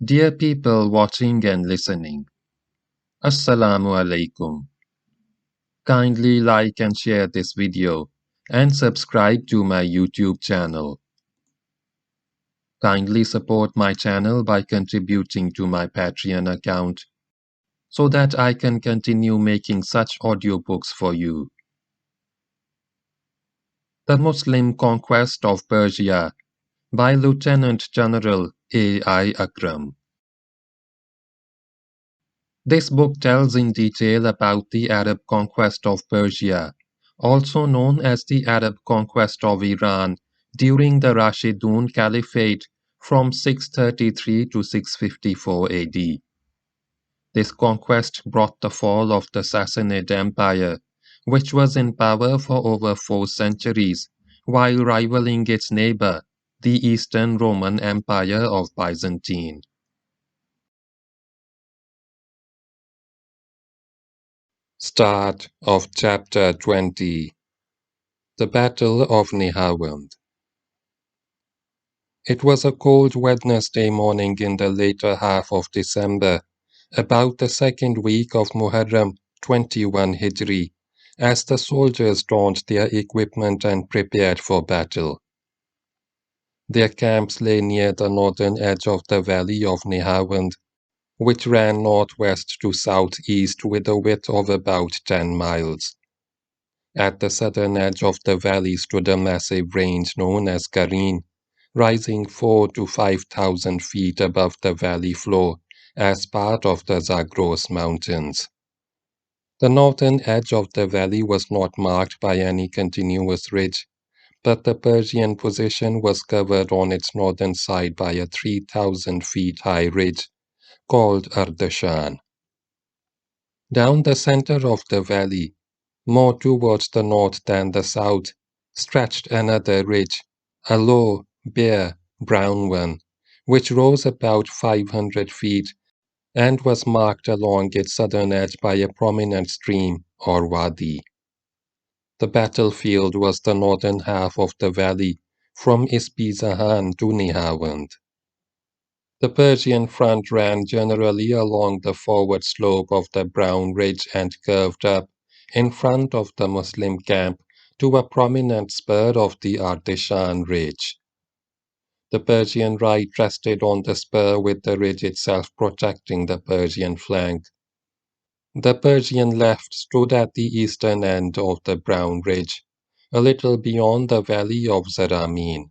Dear people watching and listening, Assalamu alaikum. Kindly like and share this video and subscribe to my YouTube channel. Kindly support my channel by contributing to my Patreon account so that I can continue making such audiobooks for you. The Muslim Conquest of Persia by Lieutenant General A.I. Akram. This book tells in detail about the Arab conquest of Persia, also known as the Arab conquest of Iran, during the Rashidun Caliphate from 633 to 654 AD. This conquest brought the fall of the Sassanid Empire, which was in power for over 4 centuries, while rivaling its neighbor, the Eastern Roman Empire of Byzantine. Start of Chapter 20. The Battle of Nihawand. It was a cold Wednesday morning in the later half of December, about the second week of Muharram 21 Hijri, as the soldiers donned their equipment and prepared for battle. Their camps lay near the northern edge of the valley of Nihawand, which ran northwest to southeast with a width of about 10 miles. At the southern edge of the valley stood a massive range known as Kareen, rising 4,000 to 5,000 feet above the valley floor as part of the Zagros Mountains. The northern edge of the valley was not marked by any continuous ridge, but the Persian position was covered on its northern side by a 3,000 feet high ridge called Ardashan. Down the center of the valley, more towards the north than the south, stretched another ridge, a low, bare, brown one, which rose about 500 feet and was marked along its southern edge by a prominent stream or wadi. The battlefield was the northern half of the valley, from Isbizahan to Nihawand. The Persian front ran generally along the forward slope of the brown ridge and curved up, in front of the Muslim camp, to a prominent spur of the Ardishan ridge. The Persian right rested on the spur with the ridge itself protecting the Persian flank. The Persian left stood at the eastern end of the brown ridge, a little beyond the valley of Zaramin.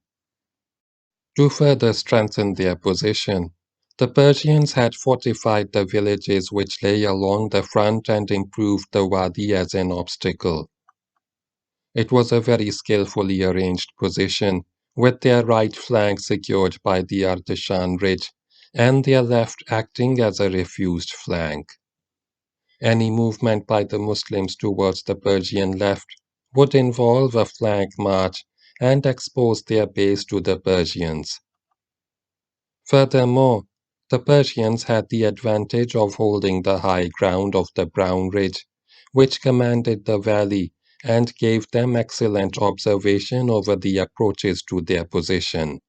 To further strengthen their position, the Persians had fortified the villages which lay along the front and improved the wadi as an obstacle. It was a very skillfully arranged position, with their right flank secured by the Ardashan ridge, and their left acting as a refused flank. Any movement by the Muslims towards the Persian left would involve a flank march and expose their base to the Persians. Furthermore, the Persians had the advantage of holding the high ground of the Brown Ridge, which commanded the valley and gave them excellent observation over the approaches to their position.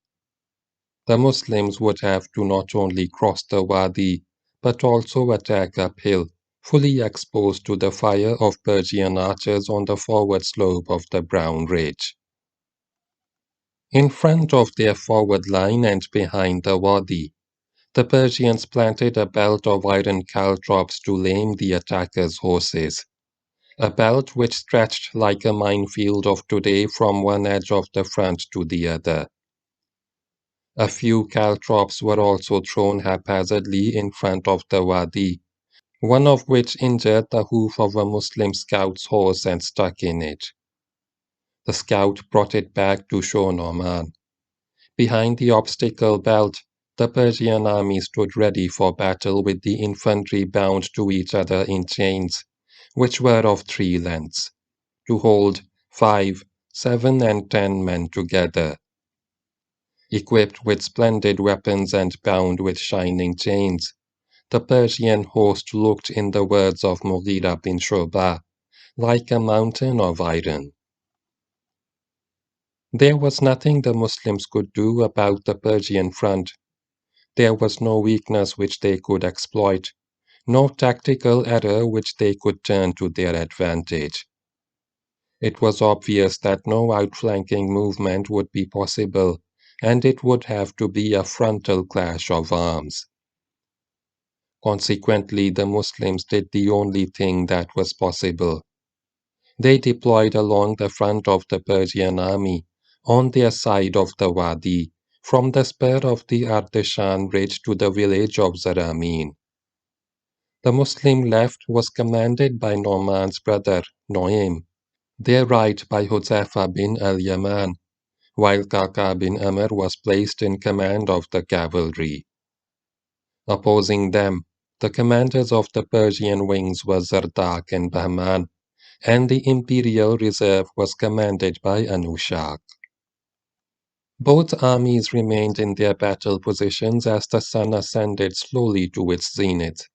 The Muslims would have to not only cross the wadi, but also attack uphill, fully exposed to the fire of Persian archers on the forward slope of the Brown Ridge. In front of their forward line and behind the wadi, the Persians planted a belt of iron caltrops to lame the attackers' horses, a belt which stretched like a minefield of today from one edge of the front to the other. A few caltrops were also thrown haphazardly in front of the wadi, one of which injured the hoof of a Muslim scout's horse and stuck in it. The scout brought it back to Shah Norman. Behind the obstacle belt, the Persian army stood ready for battle with the infantry bound to each other in chains, which were of 3 lengths, to hold 5, 7, and 10 men together. Equipped with splendid weapons and bound with shining chains, the Persian host looked, in the words of Mughira bin Shu'bah, like a mountain of iron. There was nothing the Muslims could do about the Persian front. There was no weakness which they could exploit, no tactical error which they could turn to their advantage. It was obvious that no outflanking movement would be possible, and it would have to be a frontal clash of arms. Consequently, the Muslims did the only thing that was possible. They deployed along the front of the Persian army, on their side of the Wadi, from the spur of the Ardeshan ridge to the village of Zaramin. The Muslim left was commanded by Nu'man's brother, Noaim, their right by Huzaifa bin al-Yaman, while Kaka bin Amr was placed in command of the cavalry. Opposing them, the commanders of the Persian wings were Zardak and Bahman, and the imperial reserve was commanded by Anushak. Both armies remained in their battle positions as the sun ascended slowly to its zenith.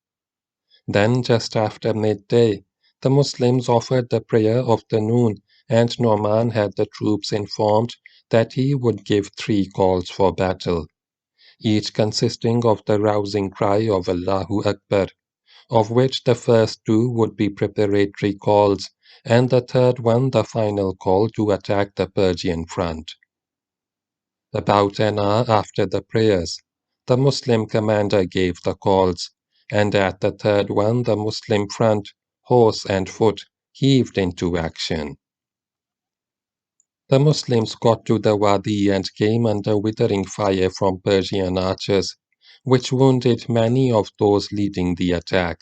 Then, just after midday, the Muslims offered the prayer of the noon, and Nu'man had the troops informed that he would give 3 calls for battle, each consisting of the rousing cry of Allahu Akbar, of which the first 2 would be preparatory calls, and the third one the final call to attack the Persian front. About an hour after the prayers, the Muslim commander gave the calls, and at the third one the Muslim front, horse and foot, heaved into action. The Muslims got to the Wadi and came under withering fire from Persian archers, which wounded many of those leading the attack.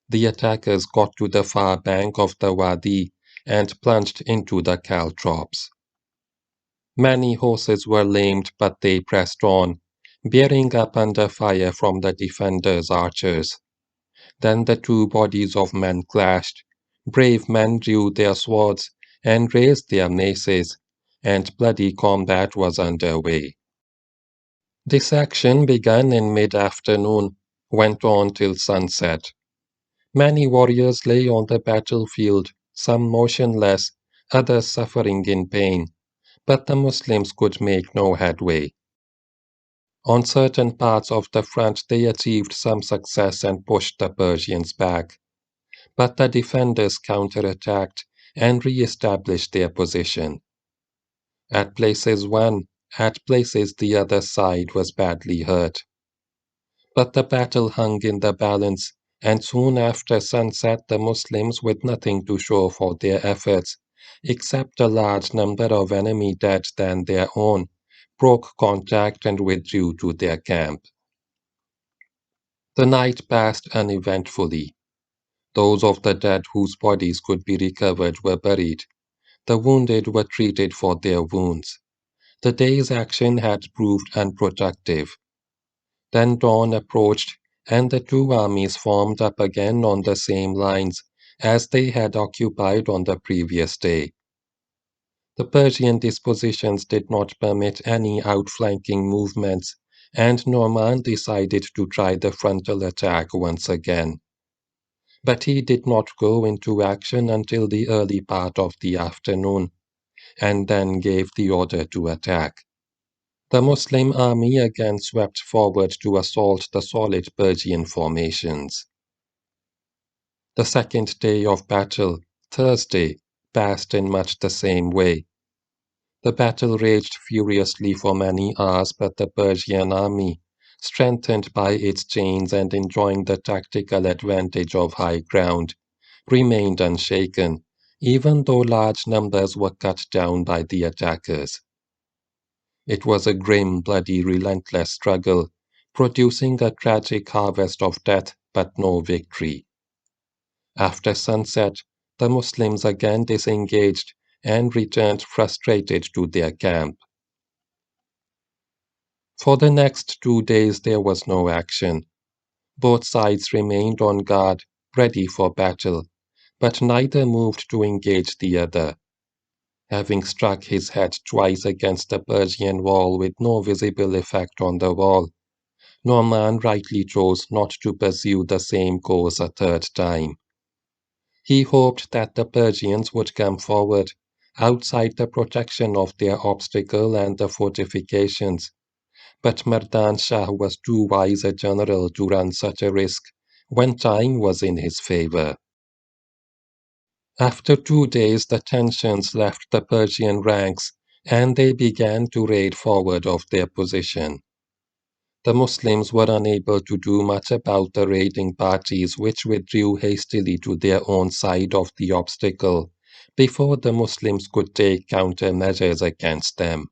The attackers got to the far bank of the Wadi and plunged into the caltrops. Many horses were lamed, but they pressed on, bearing up under fire from the defenders' archers. Then the 2 bodies of men clashed. Brave men drew their swords and raised their maces, and bloody combat was under way. This action began in mid-afternoon, went on till sunset. Many warriors lay on the battlefield, some motionless, others suffering in pain, but the Muslims could make no headway. On certain parts of the front they achieved some success and pushed the Persians back, but the defenders counterattacked and re-established their position. At places one, at places the other side was badly hurt. But the battle hung in the balance, and soon after sunset the Muslims, with nothing to show for their efforts, except a large number of enemy dead than their own, broke contact and withdrew to their camp. The night passed uneventfully. Those of the dead whose bodies could be recovered were buried. The wounded were treated for their wounds. The day's action had proved unproductive. Then dawn approached, and the 2 armies formed up again on the same lines as they had occupied on the previous day. The Persian dispositions did not permit any outflanking movements, and Nu'man decided to try the frontal attack once again. But he did not go into action until the early part of the afternoon, and then gave the order to attack. The Muslim army again swept forward to assault the solid Persian formations. The second day of battle, Thursday, passed in much the same way. The battle raged furiously for many hours, but the Persian army, strengthened by its chains and enjoying the tactical advantage of high ground, remained unshaken, even though large numbers were cut down by the attackers. It was a grim, bloody, relentless struggle, producing a tragic harvest of death but no victory. After sunset, the Muslims again disengaged and returned frustrated to their camp. For the next 2 days there was no action. Both sides remained on guard, ready for battle, but neither moved to engage the other. Having struck his head twice against the Persian wall with no visible effect on the wall, Nu'man rightly chose not to pursue the same course a third time. He hoped that the Persians would come forward, outside the protection of their obstacle and the fortifications, But Mardan Shah was too wise a general to run such a risk when time was in his favor. After 2 days, the tensions left the Persian ranks and they began to raid forward of their position. The Muslims were unable to do much about the raiding parties, which withdrew hastily to their own side of the obstacle before the Muslims could take countermeasures against them.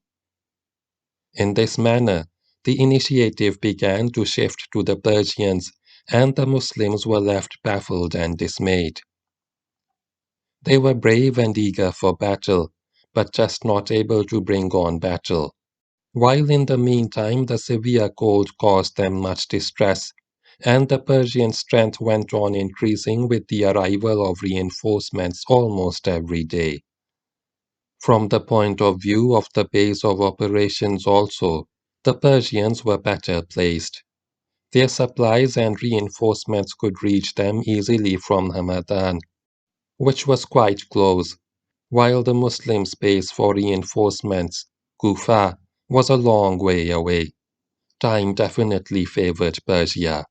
In this manner, the initiative began to shift to the Persians, and the Muslims were left baffled and dismayed. They were brave and eager for battle, but just not able to bring on battle. While in the meantime the severe cold caused them much distress, and the Persian strength went on increasing with the arrival of reinforcements almost every day. From the point of view of the base of operations also, the Persians were better placed. Their supplies and reinforcements could reach them easily from Hamadan, which was quite close, while the Muslims' base for reinforcements, Kufa, was a long way away. Time definitely favored Persia.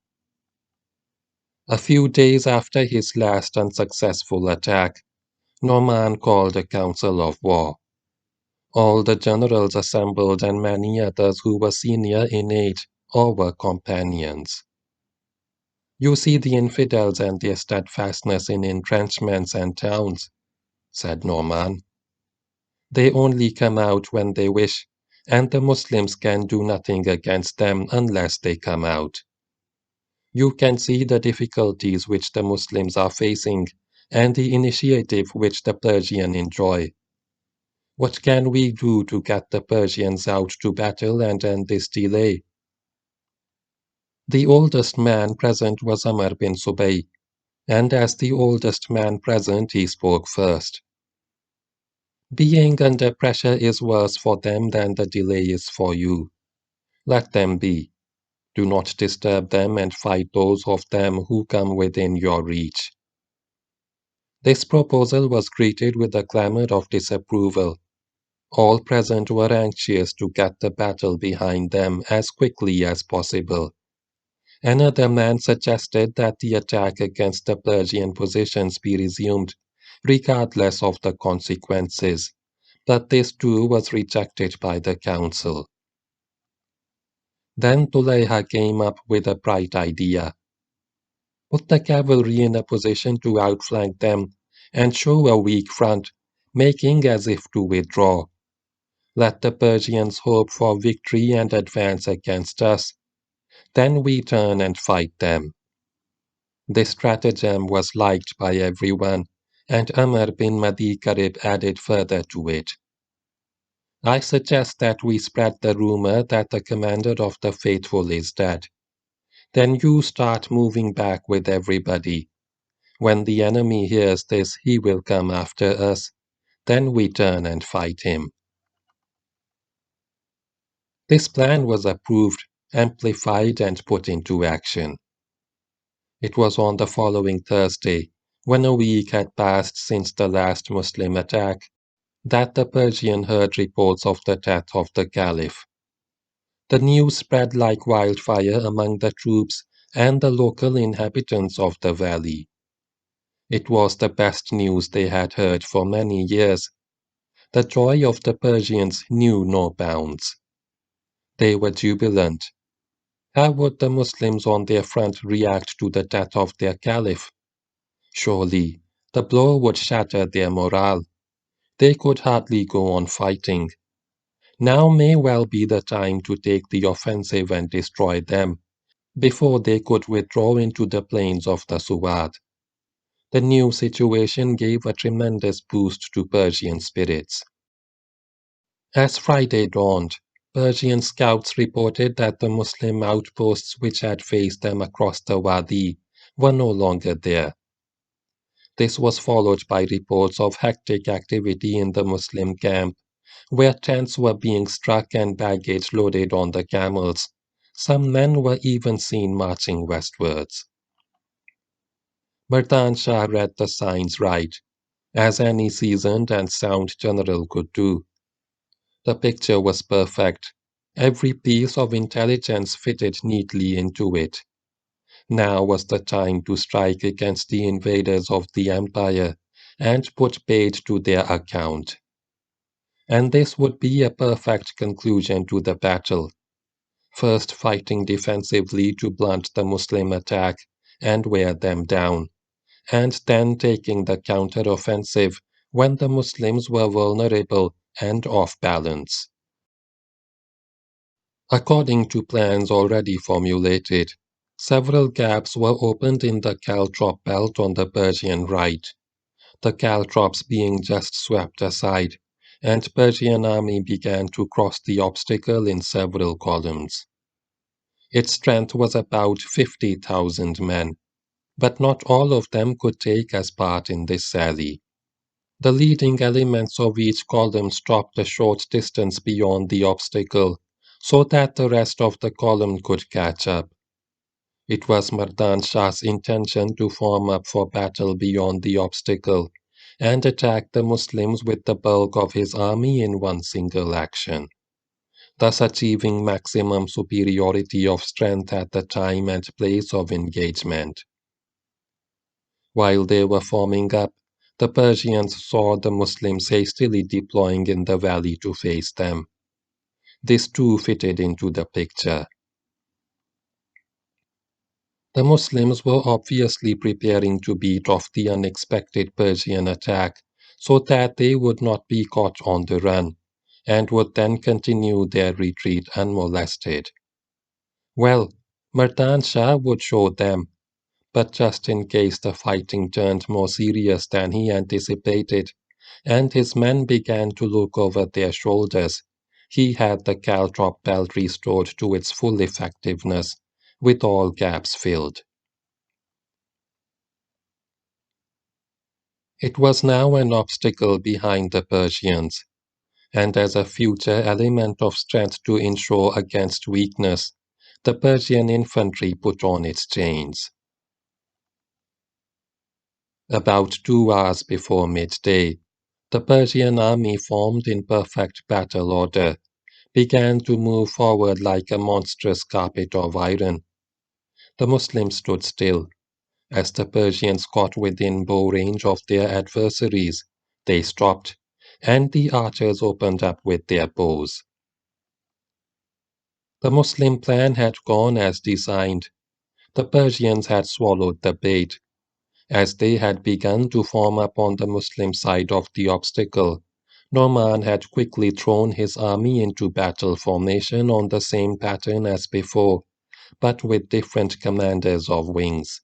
A few days after his last unsuccessful attack, Norman called a council of war. All the generals assembled and many others who were senior in age or were companions. You see the infidels and their steadfastness in entrenchments and towns, said Norman. They only come out when they wish, and the Muslims can do nothing against them unless they come out. You can see the difficulties which the Muslims are facing and the initiative which the Persians enjoy. What can we do to get the Persians out to battle and end this delay? The oldest man present was Amr bin Subay, and as the oldest man present he spoke first. Being under pressure is worse for them than the delay is for you. Let them be. Do not disturb them and fight those of them who come within your reach. This proposal was greeted with a clamor of disapproval. All present were anxious to get the battle behind them as quickly as possible. Another man suggested that the attack against the Persian positions be resumed, regardless of the consequences, but this too was rejected by the council. Then Tulayha came up with a bright idea. Put the cavalry in a position to outflank them and show a weak front, making as if to withdraw. Let the Persians hope for victory and advance against us. Then we turn and fight them. This stratagem was liked by everyone, and Amr bin Madi Karib added further to it. I suggest that we spread the rumor that the commander of the faithful is dead. Then you start moving back with everybody. When the enemy hears this, he will come after us. Then we turn and fight him. This plan was approved, amplified, and put into action. It was on the following Thursday, when a week had passed since the last Muslim attack, that the Persian heard reports of the death of the Caliph. The news spread like wildfire among the troops and the local inhabitants of the valley. It was the best news they had heard for many years. The joy of the Persians knew no bounds. They were jubilant. How would the Muslims on their front react to the death of their Caliph? Surely, the blow would shatter their morale. They could hardly go on fighting. Now may well be the time to take the offensive and destroy them, before they could withdraw into the plains of the Suwad. The new situation gave a tremendous boost to Persian spirits. As Friday dawned, Persian scouts reported that the Muslim outposts which had faced them across the Wadi were no longer there. This was followed by reports of hectic activity in the Muslim camp, where tents were being struck and baggage loaded on the camels. Some men were even seen marching westwards. Mardan Shah read the signs right, as any seasoned and sound general could do. The picture was perfect, Every piece of intelligence fitted neatly into it. Now was the time to strike against the invaders of the empire and put paid to their account. And this would be a perfect conclusion to the battle. First fighting defensively to blunt the Muslim attack and wear them down, and then taking the counter-offensive when the Muslims were vulnerable and off balance. According to plans already formulated, several gaps were opened in the caltrop belt on the Persian right, the caltrops being just swept aside, and Persian army began to cross the obstacle in several columns. Its strength was about 50,000 men, but not all of them could take as part in this sally. The leading elements of each column stopped a short distance beyond the obstacle, so that the rest of the column could catch up. It was Mardan Shah's intention to form up for battle beyond the obstacle, and attack the Muslims with the bulk of his army in one single action, thus achieving maximum superiority of strength at the time and place of engagement. While they were forming up, the Persians saw the Muslims hastily deploying in the valley to face them. This too fitted into the picture. The Muslims were obviously preparing to beat off the unexpected Persian attack so that they would not be caught on the run, and would then continue their retreat unmolested. Well, Mardan Shah would show them, but just in case the fighting turned more serious than he anticipated, and his men began to look over their shoulders, he had the caltrop belt restored to its full effectiveness, with all gaps filled. It was now an obstacle behind the Persians, and as a future element of strength to ensure against weakness, the Persian infantry put on its chains. About 2 hours before midday, the Persian army, formed in perfect battle order, began to move forward like a monstrous carpet of iron. The Muslims stood still. As the Persians got within bow range of their adversaries, they stopped, and the archers opened up with their bows. The Muslim plan had gone as designed. The Persians had swallowed the bait. As they had begun to form up on the Muslim side of the obstacle, Norman had quickly thrown his army into battle formation on the same pattern as before, but with different commanders of wings.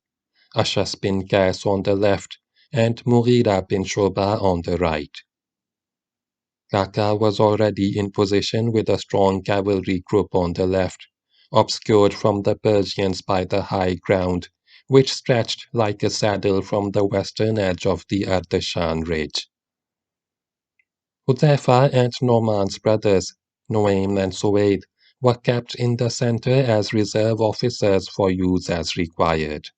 Ashas bin Qais on the left, and Mughira bin Shoba on the right. Kaka was already in position with a strong cavalry group on the left, obscured from the Persians by the high ground, which stretched like a saddle from the western edge of the Ardashan ridge. Hudhaifa and Norman's brothers, Noaim and Suwaid, were kept in the center as reserve officers for use as required.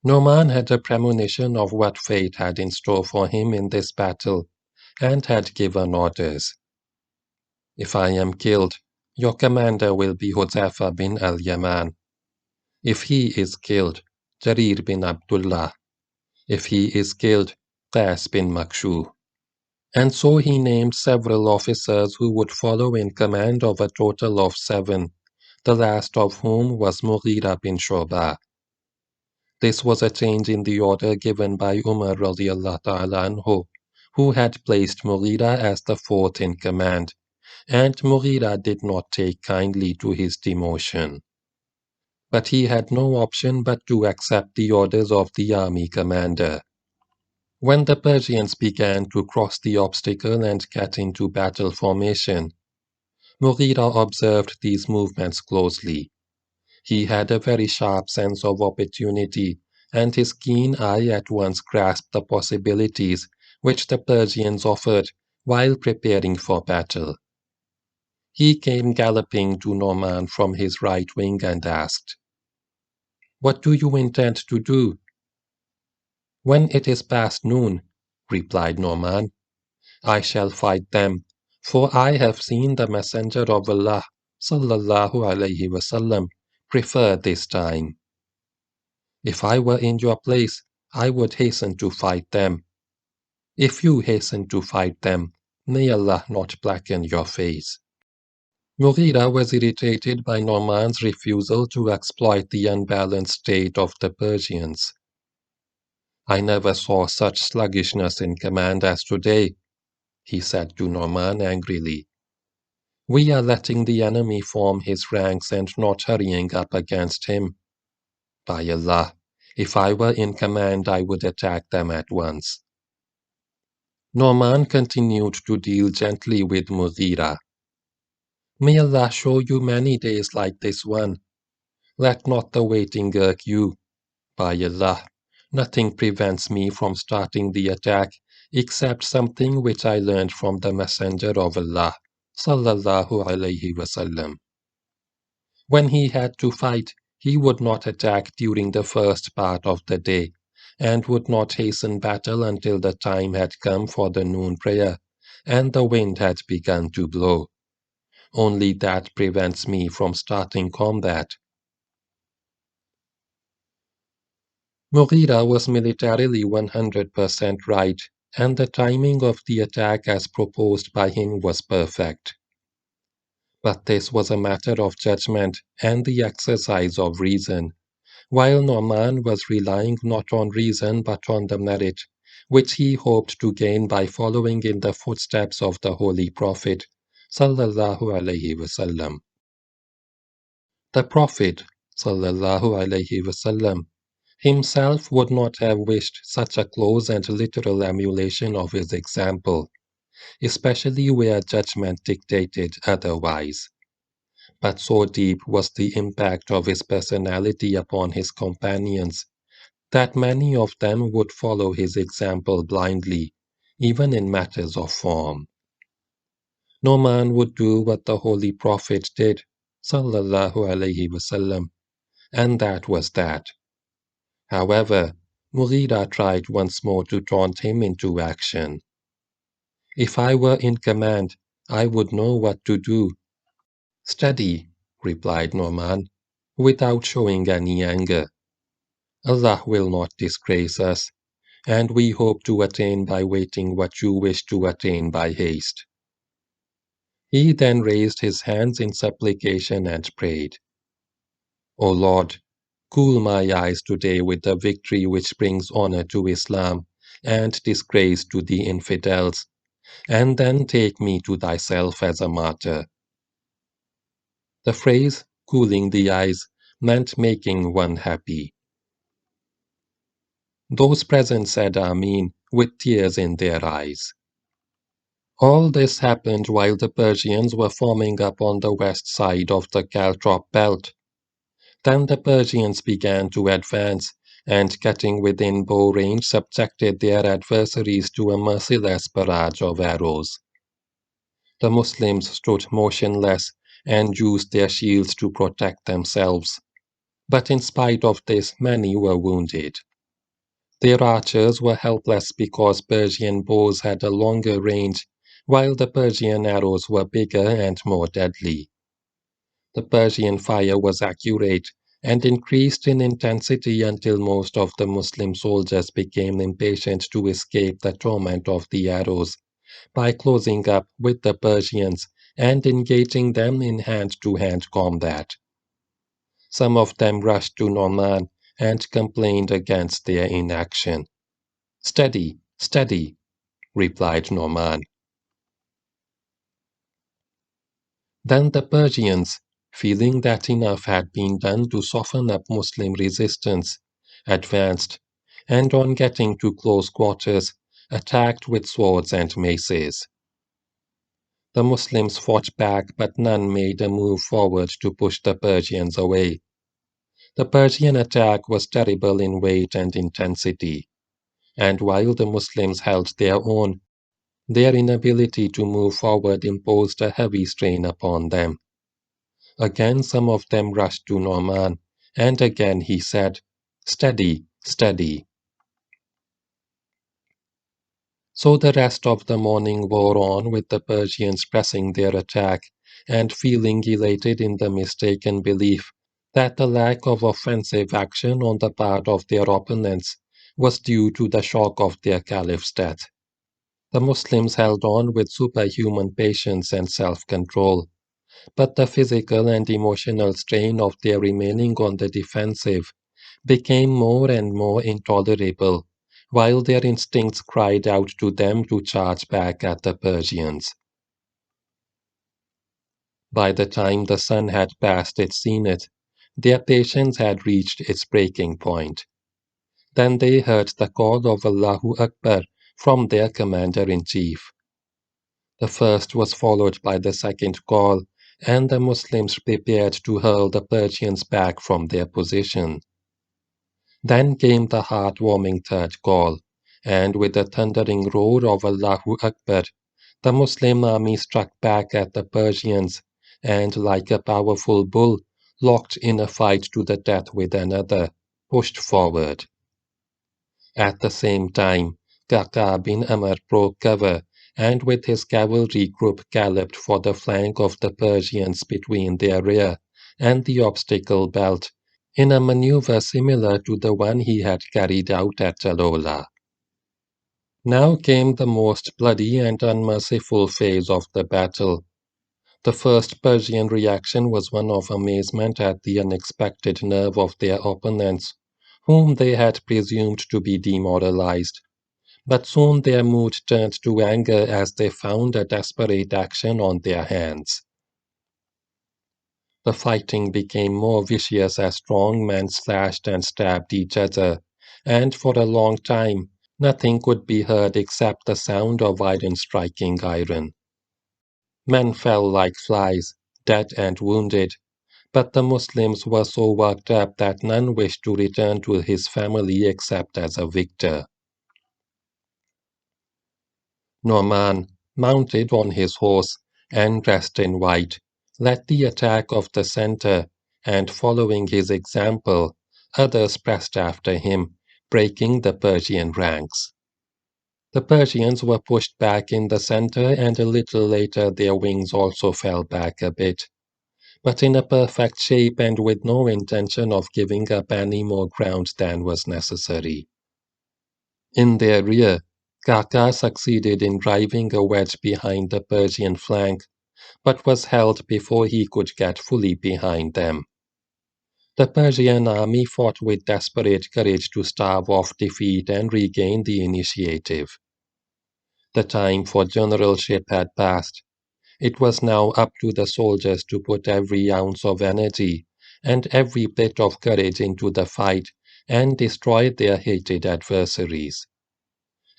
Norman had a premonition of what fate had in store for him in this battle, and had given orders. If I am killed, your commander will be Hudhaifa bin al-Yaman. If he is killed, Jarir bin Abdullah. If he is killed, Qais bin Makshu. And so he named several officers who would follow in command of a total of 7, the last of whom was Mughira bin Shoba. This was a change in the order given by Umar radiallahu ta'ala anhu, who had placed Mughira as the 4th in command, and Mughira did not take kindly to his demotion. But he had no option but to accept the orders of the army commander. When the Persians began to cross the obstacle and get into battle formation, Mughira observed these movements closely. He had a very sharp sense of opportunity, and his keen eye at once grasped the possibilities which the Persians offered while preparing for battle. He came galloping to Norman from his right wing and asked, "What do you intend to do?" "When it is past noon," replied Norman, I shall fight them, for I have seen the Messenger of Allah sallallahu alaihi wasallam prefer this time. If I were in your place, I would hasten to fight them. If you hasten to fight them, may Allah not blacken your face. Mughira was irritated by Norman's refusal to exploit the unbalanced state of the Persians. I never saw such sluggishness in command as today, he said to Norman angrily. We are letting the enemy form his ranks and not hurrying up against him. By Allah, if I were in command, I would attack them at once. Norman continued to deal gently with Mughira. May Allah show you many days like this one. Let not the waiting irk you. By Allah, nothing prevents me from starting the attack except something which I learned from the Messenger of Allah, sallallahu alaihi wasallam. When he had to fight, he would not attack during the first part of the day, and would not hasten battle until the time had come for the noon prayer, and the wind had begun to blow. Only that prevents me from starting combat. Mughira was militarily 100% right, and the timing of the attack as proposed by him was perfect. But this was a matter of judgment and the exercise of reason, while Norman was relying not on reason but on the merit, which he hoped to gain by following in the footsteps of the Holy Prophet, sallallahu alaihi wasallam. The Prophet, sallallahu alaihi wasallam, himself would not have wished such a close and literal emulation of his example, especially where judgment dictated otherwise. But so deep was the impact of his personality upon his companions that many of them would follow his example blindly, even in matters of form. No man would do what the Holy Prophet did, sallallahu alaihi wasallam, and that was that. However, Mughira tried once more to taunt him into action. If I were in command, I would know what to do. Steady, replied Norman, without showing any anger. Allah will not disgrace us, and we hope to attain by waiting what you wish to attain by haste. He then raised his hands in supplication and prayed, O Lord, cool my eyes today with the victory which brings honor to Islam and disgrace to the infidels, and then take me to thyself as a martyr. The phrase, cooling the eyes, meant making one happy. Those present said Amin with tears in their eyes. All this happened while the Persians were forming up on the west side of the Caltrop belt. Then the Persians began to advance, and getting within bow range subjected their adversaries to a merciless barrage of arrows. The Muslims stood motionless and used their shields to protect themselves. But in spite of this, many were wounded. Their archers were helpless because Persian bows had a longer range, while the Persian arrows were bigger and more deadly. The Persian fire was accurate and increased in intensity until most of the Muslim soldiers became impatient to escape the torment of the arrows by closing up with the Persians and engaging them in hand-to-hand combat. Some of them rushed to Norman and complained against their inaction. Steady, steady, replied Norman. Then the Persians, feeling that enough had been done to soften up Muslim resistance, advanced, and on getting to close quarters, attacked with swords and maces. The Muslims fought back, but none made a move forward to push the Persians away. The Persian attack was terrible in weight and intensity, and while the Muslims held their own, their inability to move forward imposed a heavy strain upon them. Again some of them rushed to Norman, and again he said, Steady, steady. So the rest of the morning wore on with the Persians pressing their attack and feeling elated in the mistaken belief that the lack of offensive action on the part of their opponents was due to the shock of their caliph's death. The Muslims held on with superhuman patience and self-control, but the physical and emotional strain of their remaining on the defensive became more and more intolerable, while their instincts cried out to them to charge back at the Persians. By the time the sun had passed its zenith, their patience had reached its breaking point. Then they heard the call of Allahu Akbar from their commander-in-chief. The first was followed by the second call, and the Muslims prepared to hurl the Persians back from their position. Then came the heart-warming third call, and with the thundering roar of Allahu Akbar, the Muslim army struck back at the Persians, and like a powerful bull, locked in a fight to the death with another, pushed forward. At the same time, Kaka bin Amr broke cover, and with his cavalry group galloped for the flank of the Persians between their rear and the obstacle belt, in a maneuver similar to the one he had carried out at Jalola. Now came the most bloody and unmerciful phase of the battle. The first Persian reaction was one of amazement at the unexpected nerve of their opponents, whom they had presumed to be demoralized. But soon their mood turned to anger as they found a desperate action on their hands. The fighting became more vicious as strong men slashed and stabbed each other, and for a long time nothing could be heard except the sound of iron striking iron. Men fell like flies, dead and wounded, but the Muslims were so worked up that none wished to return to his family except as a victor. Norman, mounted on his horse and dressed in white, led the attack of the center, and following his example, others pressed after him, breaking the Persian ranks. The Persians were pushed back in the center, and a little later their wings also fell back a bit, but in a perfect shape and with no intention of giving up any more ground than was necessary. In their rear, Kaka succeeded in driving a wedge behind the Persian flank, but was held before he could get fully behind them. The Persian army fought with desperate courage to starve off defeat and regain the initiative. The time for generalship had passed. It was now up to the soldiers to put every ounce of energy and every bit of courage into the fight and destroy their hated adversaries.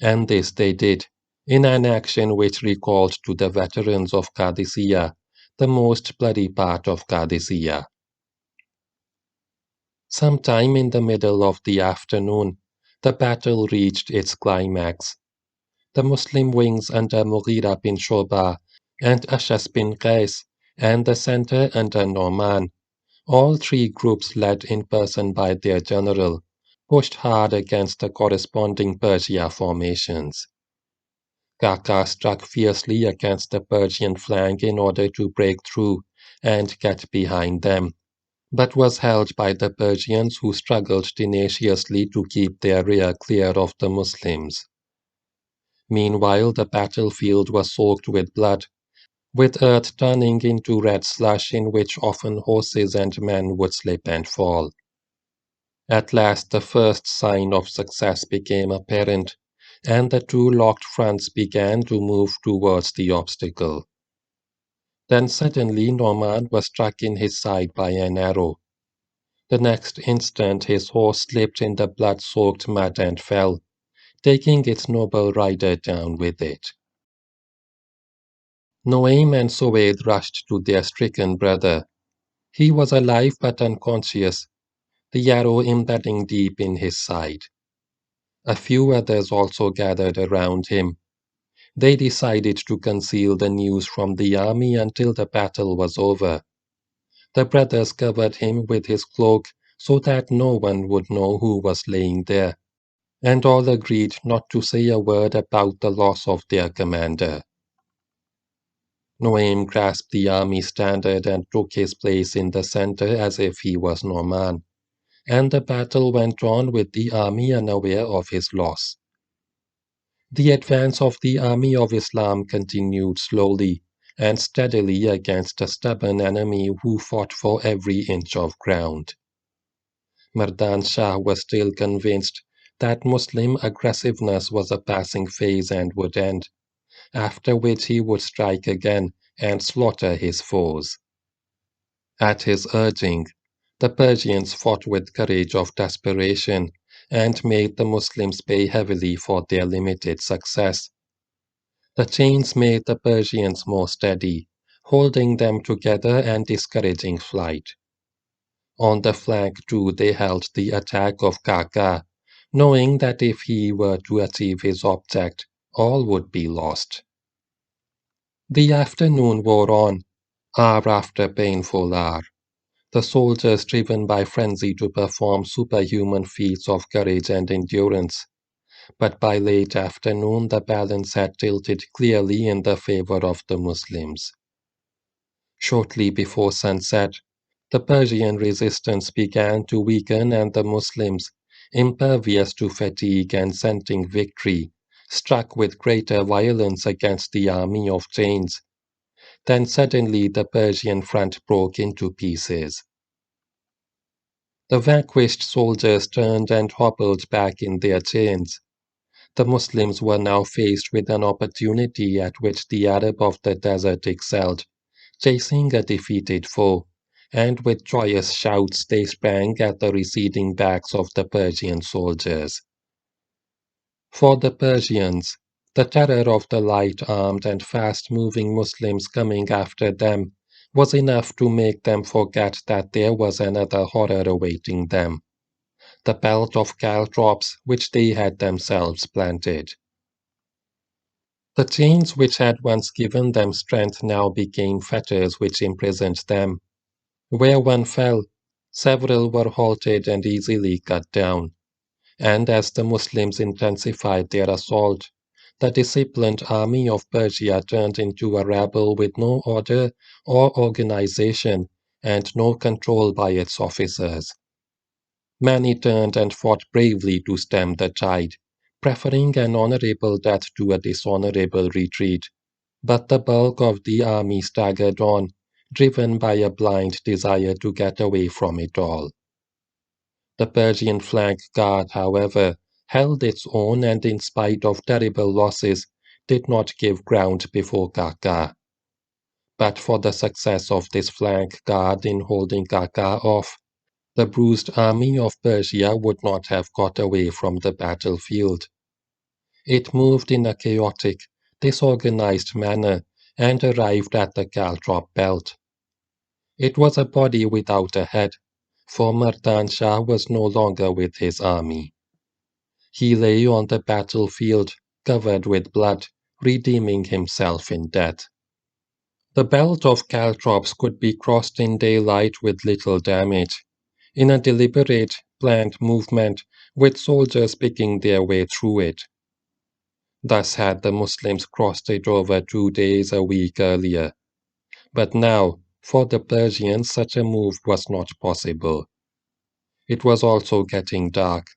And this they did, in an action which recalled to the veterans of Qadisiyah the most bloody part of Qadisiyah. Sometime in the middle of the afternoon, the battle reached its climax. The Muslim wings under Mughira bin Shoba and Ashas bin Qais, and the center under Norman, all three groups led in person by their general, pushed hard against the corresponding Persia formations. Kaka struck fiercely against the Persian flank in order to break through and get behind them, but was held by the Persians who struggled tenaciously to keep their rear clear of the Muslims. Meanwhile, the battlefield was soaked with blood, with earth turning into red slush in which often horses and men would slip and fall. At last the first sign of success became apparent, and the two locked fronts began to move towards the obstacle. Then suddenly Norman was struck in his side by an arrow. The next instant his horse slipped in the blood-soaked mud and fell, taking its noble rider down with it. Noaim and Sowaid rushed to their stricken brother. He was alive but unconscious, the arrow embedding deep in his side. A few others also gathered around him. They decided to conceal the news from the army until the battle was over. The brothers covered him with his cloak so that no one would know who was laying there, and all agreed not to say a word about the loss of their commander. Noaim grasped the army standard and took his place in the center as if he was no man, and the battle went on with the army unaware of his loss. The advance of the army of Islam continued slowly and steadily against a stubborn enemy who fought for every inch of ground. Mardan Shah was still convinced that Muslim aggressiveness was a passing phase and would end, after which he would strike again and slaughter his foes. At his urging, the Persians fought with courage of desperation and made the Muslims pay heavily for their limited success. The chains made the Persians more steady, holding them together and discouraging flight. On the flank too they held the attack of Kaka, knowing that if he were to achieve his object, all would be lost. The afternoon wore on, hour after painful hour. The soldiers, driven by frenzy to perform superhuman feats of courage and endurance. But by late afternoon the balance had tilted clearly in the favor of the Muslims. Shortly before sunset, the Persian resistance began to weaken and the Muslims, impervious to fatigue and scenting victory, struck with greater violence against the army of chains. Then suddenly the Persian front broke into pieces. The vanquished soldiers turned and hobbled back in their chains. The Muslims were now faced with an opportunity at which the Arab of the desert excelled, chasing a defeated foe, and with joyous shouts they sprang at the receding backs of the Persian soldiers. For the Persians, the terror of the light-armed and fast-moving Muslims coming after them was enough to make them forget that there was another horror awaiting them, the belt of caltrops which they had themselves planted. The chains which had once given them strength now became fetters which imprisoned them. Where one fell, several were halted and easily cut down, and as the Muslims intensified their assault, the disciplined army of Persia turned into a rabble with no order or organization and no control by its officers. Many turned and fought bravely to stem the tide, preferring an honorable death to a dishonorable retreat. But the bulk of the army staggered on, driven by a blind desire to get away from it all. The Persian flank guard, however, held its own and in spite of terrible losses, did not give ground before Kaka. But for the success of this flank guard in holding Kaka off, the bruised army of Persia would not have got away from the battlefield. It moved in a chaotic, disorganized manner and arrived at the Caltrop belt. It was a body without a head, for Mardan Shah was no longer with his army. He lay on the battlefield, covered with blood, redeeming himself in death. The belt of caltrops could be crossed in daylight with little damage, in a deliberate, planned movement, with soldiers picking their way through it. Thus had the Muslims crossed it over 2 days a week earlier. But now, for the Persians, such a move was not possible. It was also getting dark.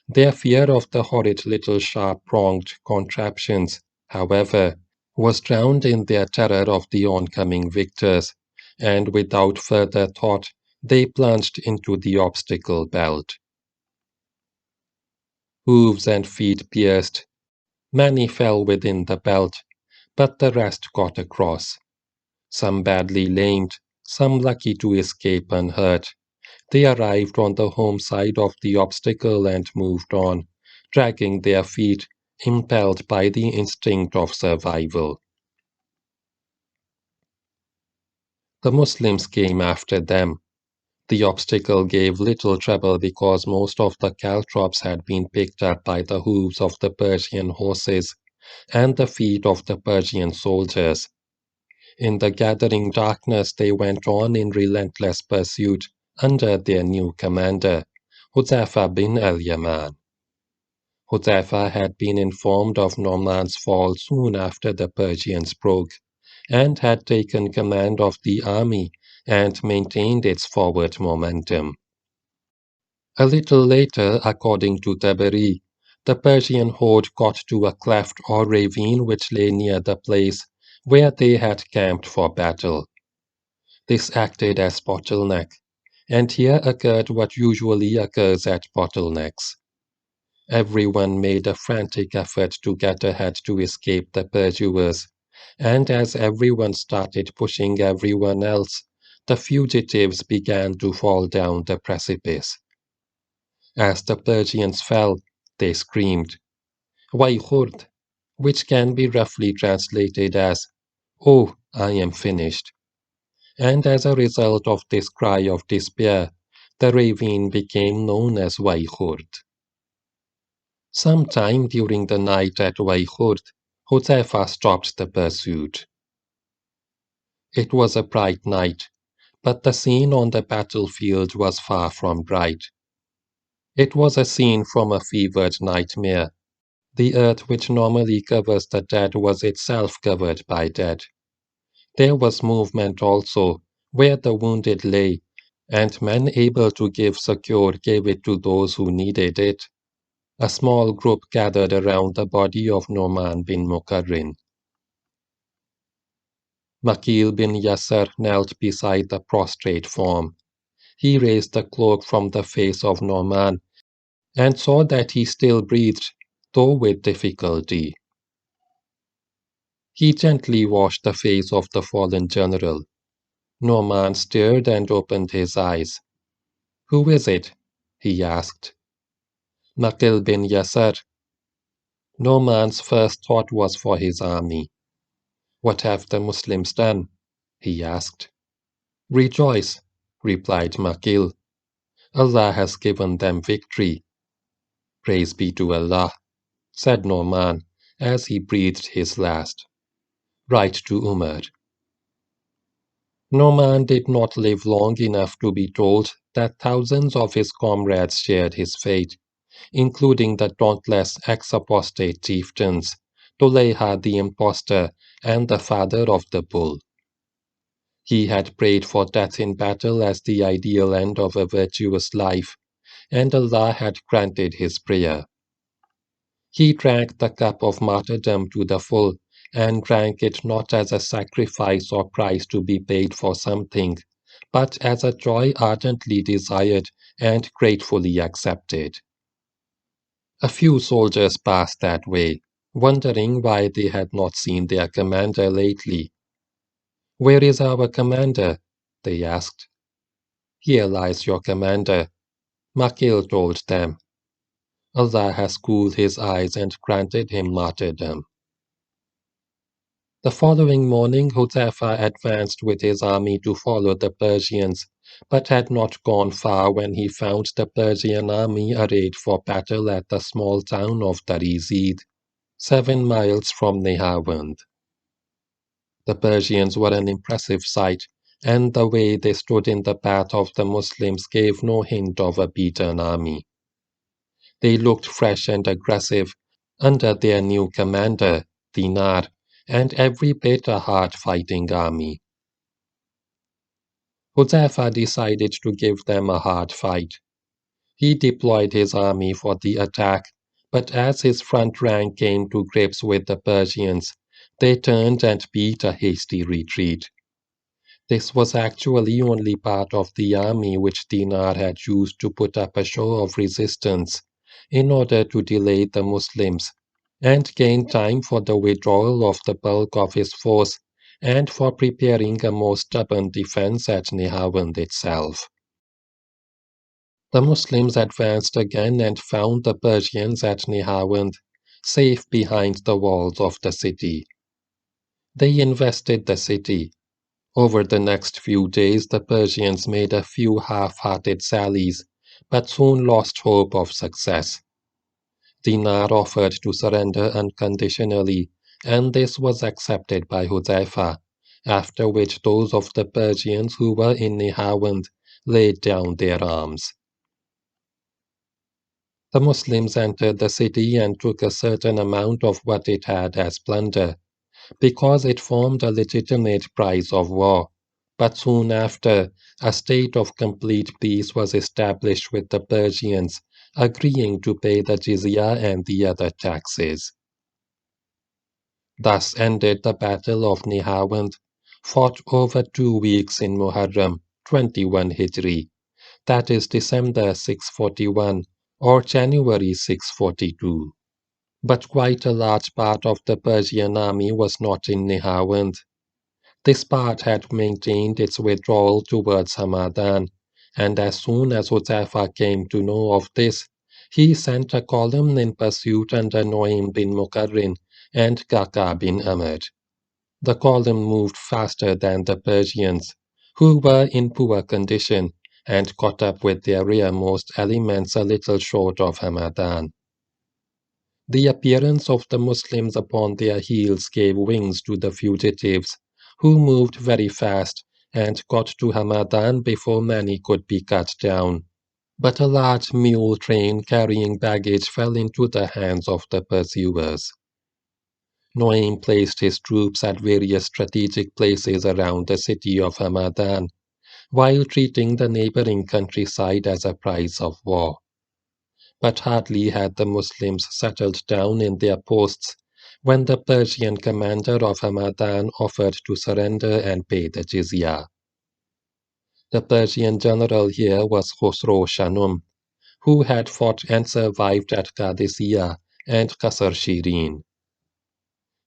Their fear of the horrid little sharp-pronged contraptions, however, was drowned in their terror of the oncoming victors, and without further thought they plunged into the obstacle belt. Hooves and feet pierced. Many fell within the belt, but the rest got across. Some badly lamed, some lucky to escape unhurt. They arrived on the home side of the obstacle and moved on, dragging their feet, impelled by the instinct of survival. The Muslims came after them. The obstacle gave little trouble because most of the caltrops had been picked up by the hooves of the Persian horses and the feet of the Persian soldiers. In the gathering darkness they went on in relentless pursuit under their new commander, Huzaifa bin al-Yaman. Huzaifa had been informed of Norman's fall soon after the Persians broke, and had taken command of the army and maintained its forward momentum. A little later, according to Tabari, the Persian horde got to a cleft or ravine which lay near the place where they had camped for battle. This acted as bottleneck, and here occurred what usually occurs at bottlenecks. Everyone made a frantic effort to get ahead to escape the pursuers, and as everyone started pushing everyone else, the fugitives began to fall down the precipice. As the Persians fell, they screamed, Waykhurd, which can be roughly translated as, Oh, I am finished. And as a result of this cry of despair, the ravine became known as Waykhurd. Sometime during the night at Waykhurd, Huzaifa stopped the pursuit. It was a bright night, but the scene on the battlefield was far from bright. It was a scene from a fevered nightmare. The earth which normally covers the dead was itself covered by dead. There was movement also, where the wounded lay, and men able to give succour gave it to those who needed it. A small group gathered around the body of Noman bin Mukarrin. Makil bin Yasser knelt beside the prostrate form. He raised the cloak from the face of Noman and saw that he still breathed, though with difficulty. He gently washed the face of the fallen general. Noman stirred and opened his eyes. Who is it? He asked. Makil bin Yasser. Noman's first thought was for his army. What have the Muslims done? He asked. Rejoice, replied Makil. Allah has given them victory. Praise be to Allah, said Noman as he breathed his last. Write to Umar. Noman did not live long enough to be told that thousands of his comrades shared his fate, including the dauntless ex-apostate chieftains, Tulayha the impostor and the father of the bull. He had prayed for death in battle as the ideal end of a virtuous life, and Allah had granted his prayer. He drank the cup of martyrdom to the full, and drank it not as a sacrifice or price to be paid for something, but as a joy ardently desired and gratefully accepted. A few soldiers passed that way, wondering why they had not seen their commander lately. Where is our commander? They asked. Here lies your commander, Makil told them. Allah has cooled his eyes and granted him martyrdom. The following morning Huzaifa advanced with his army to follow the Persians, but had not gone far when he found the Persian army arrayed for battle at the small town of Tarizid, 7 miles from Nihawand. The Persians were an impressive sight, and the way they stood in the path of the Muslims gave no hint of a beaten army. They looked fresh and aggressive under their new commander, Dinar, and every bit a hard-fighting army. Huzaifa decided to give them a hard fight. He deployed his army for the attack, but as his front rank came to grips with the Persians, they turned and beat a hasty retreat. This was actually only part of the army which Dinar had used to put up a show of resistance in order to delay the Muslims and gain time for the withdrawal of the bulk of his force and for preparing a more stubborn defense at Nihawand itself. The Muslims advanced again and found the Persians at Nihawand, safe behind the walls of the city. They invested the city. Over the next few days the Persians made a few half-hearted sallies, but soon lost hope of success. Dinar offered to surrender unconditionally, and this was accepted by Huzaifa, after which those of the Persians who were in Nihawand laid down their arms. The Muslims entered the city and took a certain amount of what it had as plunder, because it formed a legitimate price of war. But soon after, a state of complete peace was established with the Persians, agreeing to pay the jizya and the other taxes. Thus ended the Battle of Nihawand, fought over 2 weeks in Muharram, 21 Hijri, that is December 641 or January 642. But quite a large part of the Persian army was not in Nihawand. This part had maintained its withdrawal towards Hamadan, and as soon as Huzaifa came to know of this, he sent a column in pursuit under Noaim bin Muqarrin and Kaka bin Amr. The column moved faster than the Persians, who were in poor condition, and caught up with their rearmost elements a little short of Hamadan. The appearance of the Muslims upon their heels gave wings to the fugitives, who moved very fast and got to Hamadan before many could be cut down. But a large mule train carrying baggage fell into the hands of the pursuers. Noaim placed his troops at various strategic places around the city of Hamadan, while treating the neighboring countryside as a prize of war. But hardly had the Muslims settled down in their posts when the Persian commander of Hamadan offered to surrender and pay the jizya. The Persian general here was Khosrow Shanum, who had fought and survived at Qadisiyah and Qasr Shirin.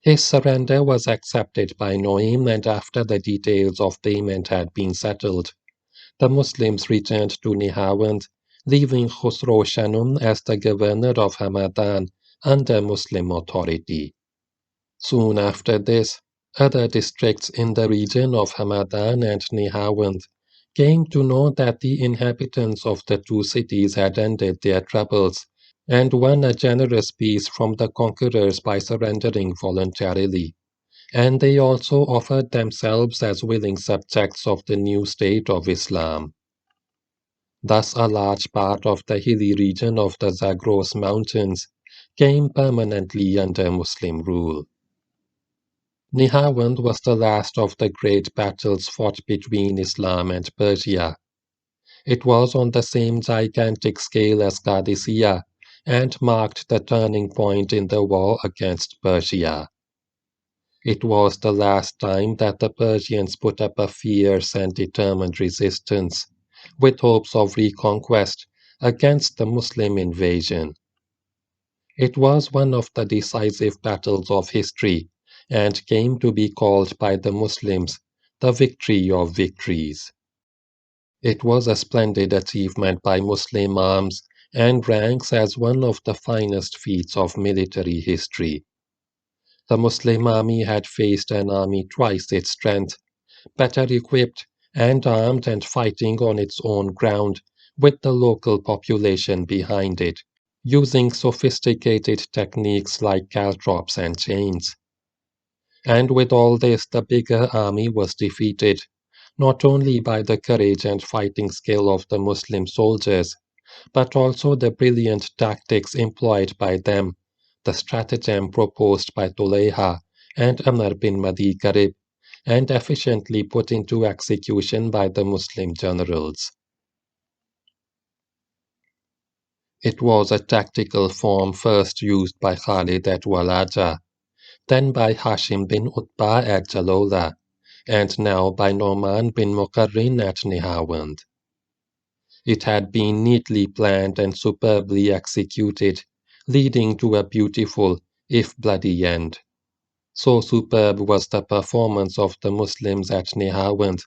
His surrender was accepted by Noaim, and after the details of payment had been settled, the Muslims returned to Nihawand, leaving Khosrow Shanum as the governor of Hamadan under Muslim authority. Soon after this, other districts in the region of Hamadan and Nihawand came to know that the inhabitants of the two cities had ended their troubles and won a generous peace from the conquerors by surrendering voluntarily, and they also offered themselves as willing subjects of the new state of Islam. Thus a large part of the hilly region of the Zagros Mountains came permanently under Muslim rule. Nihawand was the last of the great battles fought between Islam and Persia. It was on the same gigantic scale as Qadisiyah and marked the turning point in the war against Persia. It was the last time that the Persians put up a fierce and determined resistance, with hopes of reconquest against the Muslim invasion. It was one of the decisive battles of history, and came to be called by the Muslims the victory of victories. It was a splendid achievement by Muslim arms and ranks as one of the finest feats of military history. The Muslim army had faced an army twice its strength, better equipped and armed and fighting on its own ground, with the local population behind it, using sophisticated techniques like caltrops and chains. And with all this, the bigger army was defeated, not only by the courage and fighting skill of the Muslim soldiers, but also the brilliant tactics employed by them, the stratagem proposed by Tulayha and Amr bin Madi Karib, and efficiently put into execution by the Muslim generals. It was a tactical form first used by Khalid at Walaja, then by Hashim bin Utbah at Jalola, and now by Noman bin Muqarrin at Nihawand. It had been neatly planned and superbly executed, leading to a beautiful, if bloody end. So superb was the performance of the Muslims at Nihawand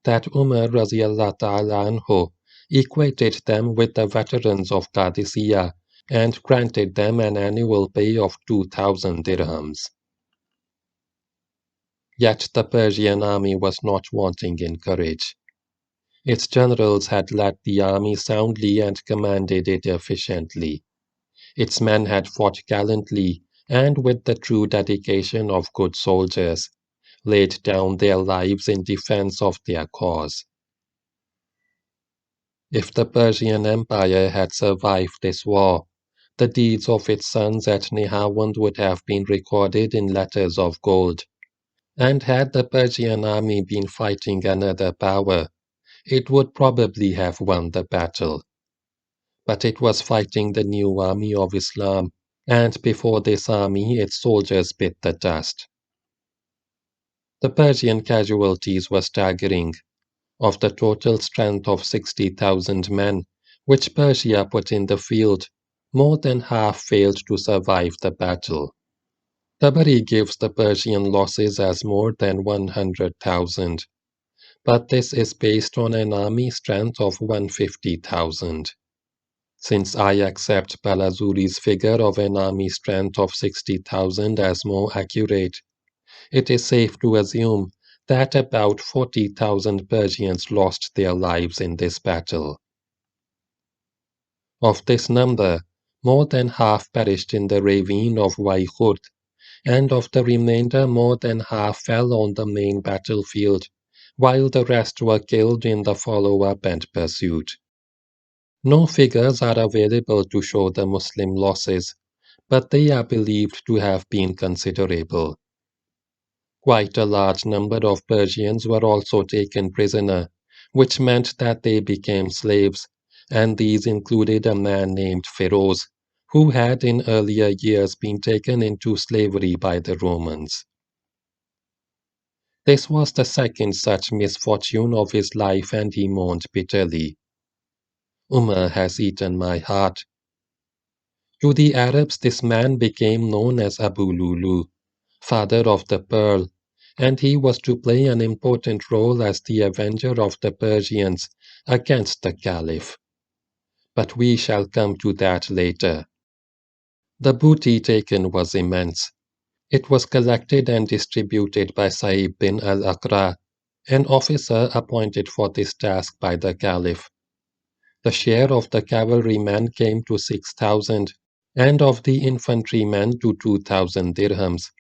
that Umar Radiallahu Ta'ala anhu equated them with the veterans of Qadisiyah and granted them an annual pay of 2,000 dirhams. Yet the Persian army was not wanting in courage. Its generals had led the army soundly and commanded it efficiently. Its men had fought gallantly and with the true dedication of good soldiers, laid down their lives in defense of their cause. If the Persian Empire had survived this war, the deeds of its sons at Nihawand would have been recorded in letters of gold. And had the Persian army been fighting another power, it would probably have won the battle. But it was fighting the new army of Islam, and before this army its soldiers bit the dust. The Persian casualties were staggering. Of the total strength of 60,000 men, which Persia put in the field, more than half failed to survive the battle. Tabari gives the Persian losses as more than 100,000, but this is based on an army strength of 150,000. Since I accept Balazuri's figure of an army strength of 60,000 as more accurate, it is safe to assume that about 40,000 Persians lost their lives in this battle. Of this number, more than half perished in the ravine of Waikhurt, and of the remainder more than half fell on the main battlefield, while the rest were killed in the follow-up and pursuit. No figures are available to show the Muslim losses, but they are believed to have been considerable. Quite a large number of Persians were also taken prisoner, which meant that they became slaves, and these included a man named Feroz, who had in earlier years been taken into slavery by the Romans. This was the second such misfortune of his life, and he mourned bitterly. Umar has eaten my heart. To the Arabs this man became known as Abu Lulu, father of the pearl, and he was to play an important role as the avenger of the Persians against the Caliph. But we shall come to that later. The booty taken was immense. It was collected and distributed by Sa'ib bin al-Aqra, an officer appointed for this task by the Caliph. The share of the cavalrymen came to 6,000, and of the infantrymen to 2,000 dirhams,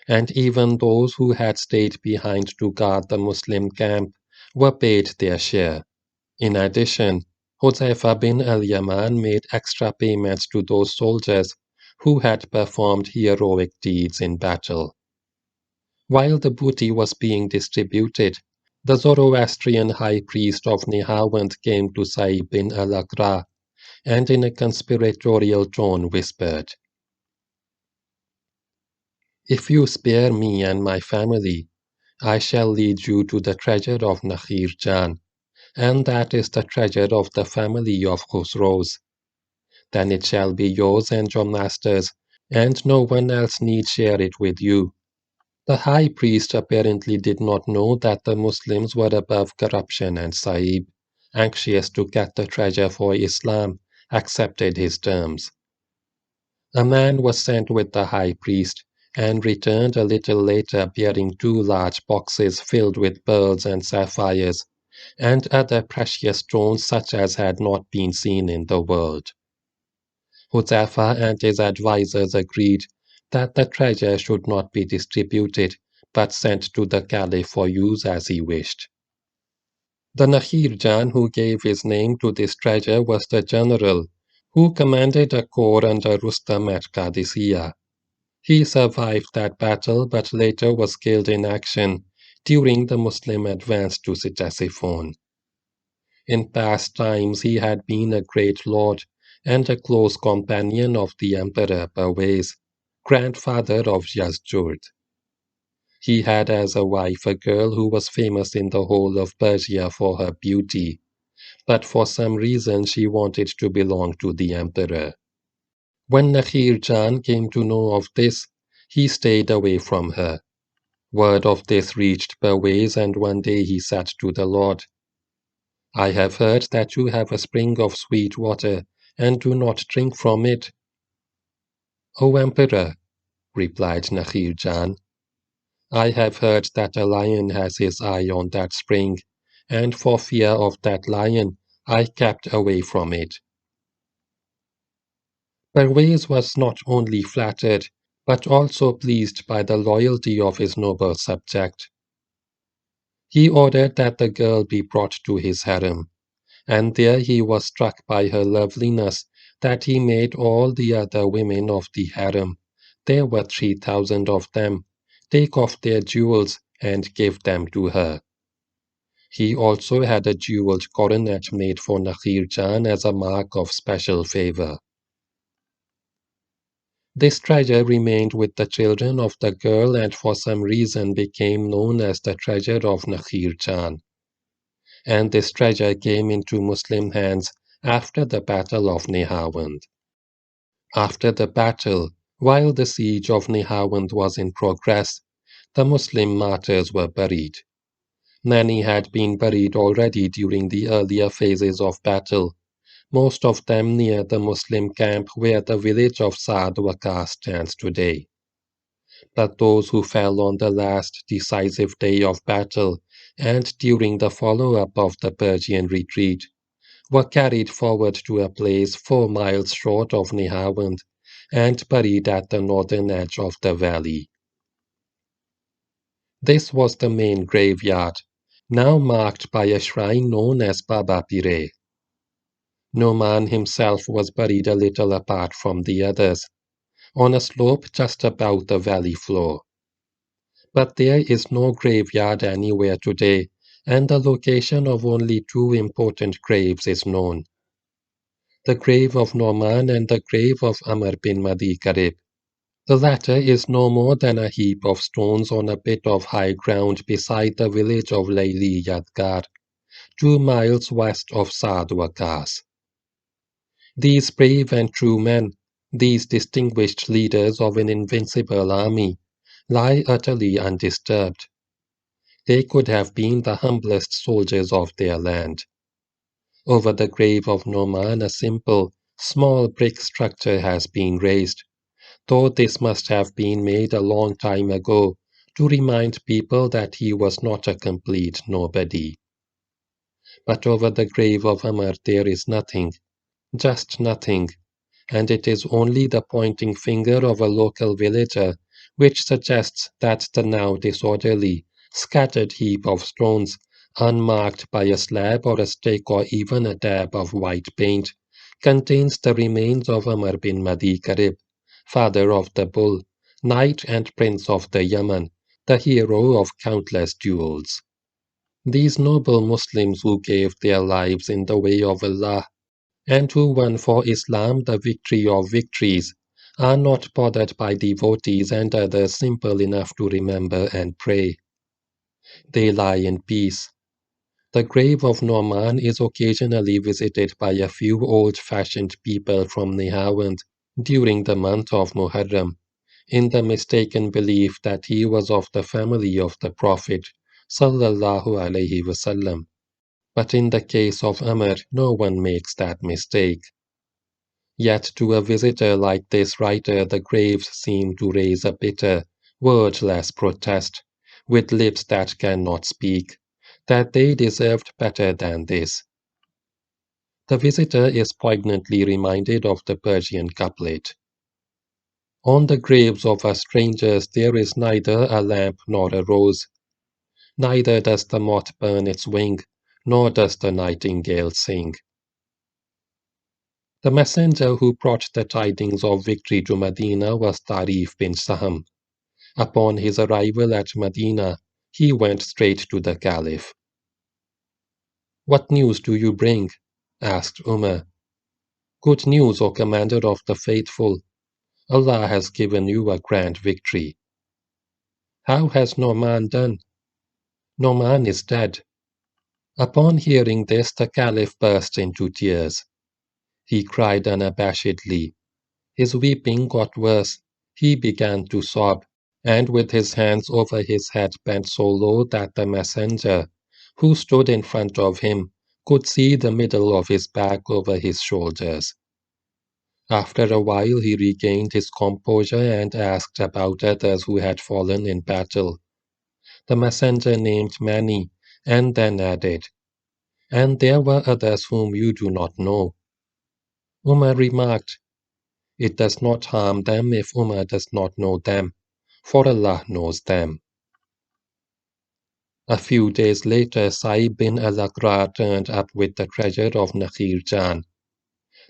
and even those who had stayed behind to guard the Muslim camp were paid their share. In addition, Huzaifa bin al-Yaman made extra payments to those soldiers who had performed heroic deeds in battle. While the booty was being distributed, the Zoroastrian high priest of Nihawand came to Sa'ib bin al-Aqra and in a conspiratorial tone whispered, "If you spare me and my family, I shall lead you to the treasure of Nakhir Jan, and that is the treasure of the family of Khosrows. Then it shall be yours and your master's, and no one else need share it with you." The high priest apparently did not know that the Muslims were above corruption, and Sa'ib, anxious to get the treasure for Islam, accepted his terms. A man was sent with the high priest, and returned a little later bearing 2 large boxes filled with pearls and sapphires, and other precious stones such as had not been seen in the world. Huzaifa and his advisers agreed that the treasure should not be distributed, but sent to the Caliph for use as he wished. The Nakhir Jan who gave his name to this treasure was the general who commanded a corps under Rustam at Qadisiyah. He survived that battle but later was killed in action during the Muslim advance to Ctesiphon. In past times he had been a great lord and a close companion of the Emperor Pervez, grandfather of Yazdjurd. He had as a wife a girl who was famous in the whole of Persia for her beauty, but for some reason she wanted to belong to the Emperor. When Nakhir Jan came to know of this, he stayed away from her. Word of this reached Pervez, and one day he said to the Lord, "I have heard that you have a spring of sweet water, and do not drink from it." "O Emperor," replied Nakhir Jan, "I have heard that a lion has his eye on that spring, and for fear of that lion I kept away from it." Pervez was not only flattered, but also pleased by the loyalty of his noble subject. He ordered that the girl be brought to his harem, and there he was struck by her loveliness that he made all the other women of the harem, there were 3,000 of them, take off their jewels and give them to her. He also had a jeweled coronet made for Nakhir Jan as a mark of special favor. This treasure remained with the children of the girl and for some reason became known as the treasure of Nakhir Jan. And this treasure came into Muslim hands after the Battle of Nihawand. After the battle, while the siege of Nihawand was in progress, the Muslim martyrs were buried. Many had been buried already during the earlier phases of battle, most of them near the Muslim camp where the village of Saad Waqas stands today. But those who fell on the last decisive day of battle and during the follow-up of the Persian retreat were carried forward to a place 4 miles short of Nihawand and buried at the northern edge of the valley. This was the main graveyard, now marked by a shrine known as Baba Pire. Noman himself was buried a little apart from the others, on a slope just above the valley floor. But there is no graveyard anywhere today, and the location of only 2 important graves is known. The grave of Noman and the grave of Amr bin Madi Karib. The latter is no more than a heap of stones on a bit of high ground beside the village of Layli Yadgar, 2 miles west of Saad Waqas. These brave and true men, these distinguished leaders of an invincible army, lie utterly undisturbed. They could have been the humblest soldiers of their land. Over the grave of Noman a simple, small brick structure has been raised, though this must have been made a long time ago to remind people that he was not a complete nobody. But over the grave of Amr there is nothing, just nothing, and it is only the pointing finger of a local villager which suggests that the now disorderly, scattered heap of stones, unmarked by a slab or a stake or even a dab of white paint, contains the remains of Amr bin Madi Karib, father of the bull, knight and prince of the Yemen, the hero of countless duels. These noble Muslims who gave their lives in the way of Allah and who won for Islam the victory of victories, are not bothered by devotees and others simple enough to remember and pray. They lie in peace. The grave of Noman is occasionally visited by a few old-fashioned people from Nihawand during the month of Muharram, in the mistaken belief that he was of the family of the Prophet, sallallahu alaihi wasallam. But in the case of Amr, no one makes that mistake. Yet to a visitor like this writer the graves seem to raise a bitter, wordless protest, with lips that cannot speak, that they deserved better than this. The visitor is poignantly reminded of the Persian couplet. On the graves of our strangers there is neither a lamp nor a rose, neither does the moth burn its wing, nor does the nightingale sing. The messenger who brought the tidings of victory to Medina was Tarif bin Saham. Upon his arrival at Medina, he went straight to the Caliph. "What news do you bring?" asked Umar. "Good news, O Commander of the Faithful. Allah has given you a grand victory." "How has Noman done?" "Noman is dead." Upon hearing this, the Caliph burst into tears. He cried unabashedly. His weeping got worse. He began to sob, and with his hands over his head bent so low that the messenger, who stood in front of him, could see the middle of his back over his shoulders. After a while he regained his composure and asked about others who had fallen in battle. The messenger named many, and then added, "And there were others whom you do not know." Umar remarked, "It does not harm them if Umar does not know them, for Allah knows them." A few days later, Sa'ib bin al-Aqra turned up with the treasure of Nakhir Jan.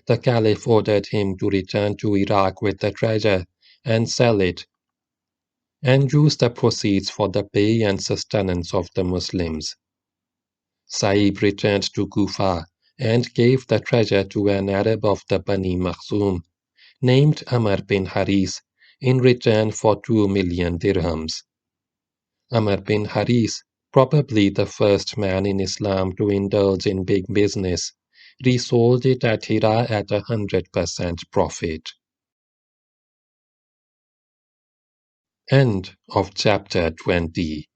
The Caliph ordered him to return to Iraq with the treasure and sell it, and use the proceeds for the pay and sustenance of the Muslims. Sa'ib returned to Kufa and gave the treasure to an Arab of the Bani Makhzum, named Amr bin Haris, in return for 2 million dirhams. Amr bin Haris, probably the first man in Islam to indulge in big business, resold it at Hira at 100% profit. End of chapter 20.